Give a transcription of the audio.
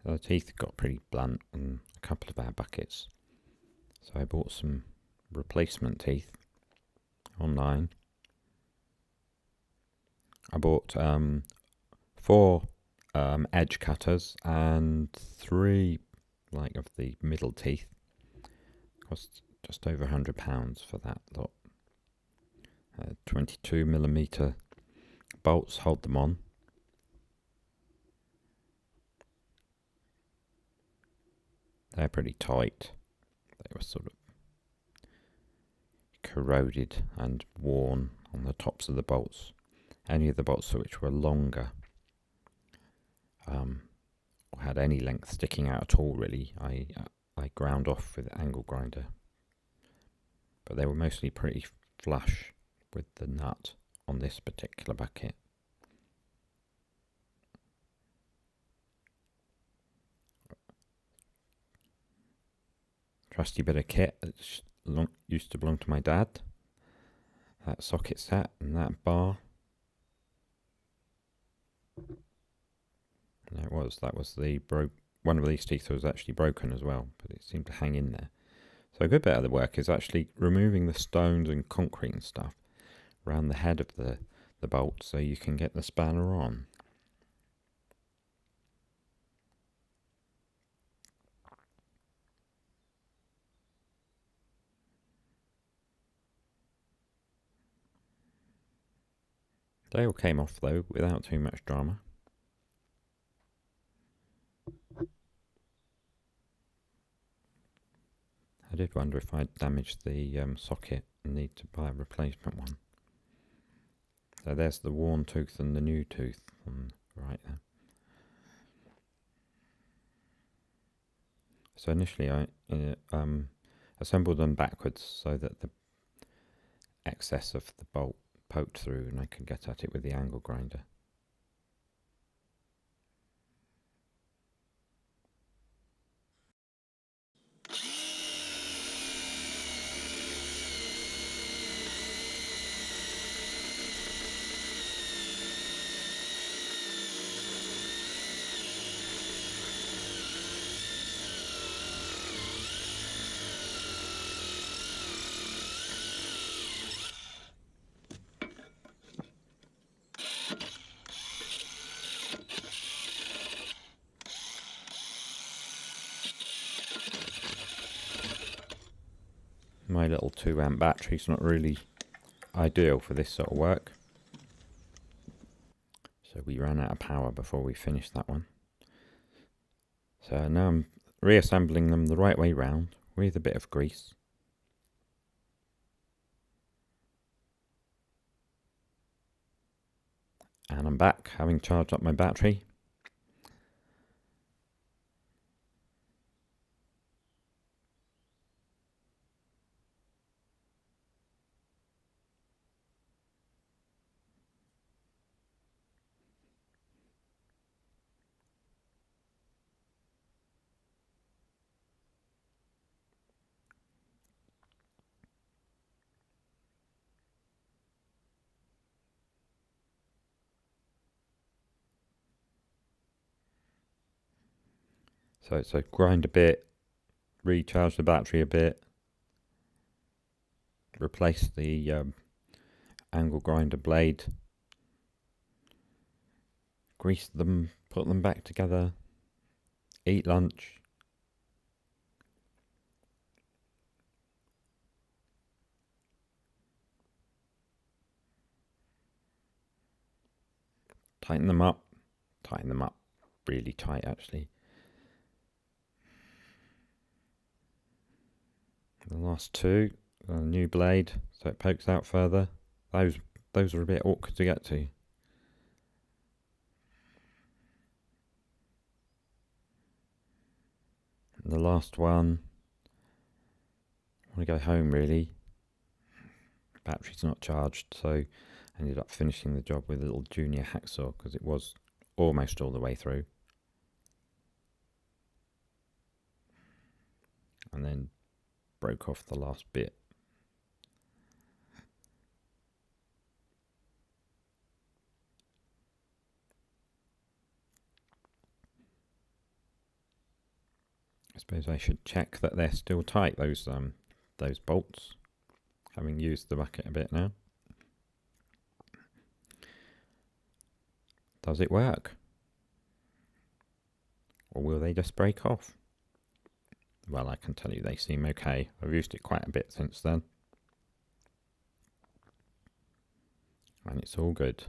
The teeth got pretty blunt on a couple of our buckets, so I bought some replacement teeth online. I bought 4 edge cutters and 3 of the middle teeth. Cost just over £100 for that lot. 22mm bolts hold them on. They're pretty tight. They were sort of corroded and worn on the tops of the bolts. Any of the bolts which were longer or had any length sticking out at all, really, I ground off with an angle grinder. But they were mostly pretty flush with the nut on this particular bucket. Trusty bit of kit that used to belong to my dad. That socket set and that bar. And that was the one of these teeth was actually broken as well, but it seemed to hang in there. So a good bit of the work is actually removing the stones and concrete and stuff around the head of the bolt so you can get the spanner on. They all came off though without too much drama. I did wonder if I'd damaged the socket and need to buy a replacement one. So there's the worn tooth and the new tooth on the right there. So initially I assembled them backwards so that the excess of the bolt poked through and I could get at it with the angle grinder. My little 2 amp battery's not really ideal for this sort of work. So we ran out of power before we finished that one. So now I'm reassembling them the right way round with a bit of grease. And I'm back, having charged up my battery. So grind a bit, recharge the battery a bit, replace the angle grinder blade, grease them, put them back together, eat lunch. Tighten them up really tight actually. The last 2, a new blade, so it pokes out further. Those are a bit awkward to get to. And the last one, I want to go home really. Battery's not charged, so I ended up finishing the job with a little junior hacksaw because it was almost all the way through. And then broke off the last bit. I suppose I should check that they're still tight, those bolts, having used the bucket a bit now. Does it work? Or will they just break off? Well, I can tell you they seem okay. I've used it quite a bit since then. And it's all good.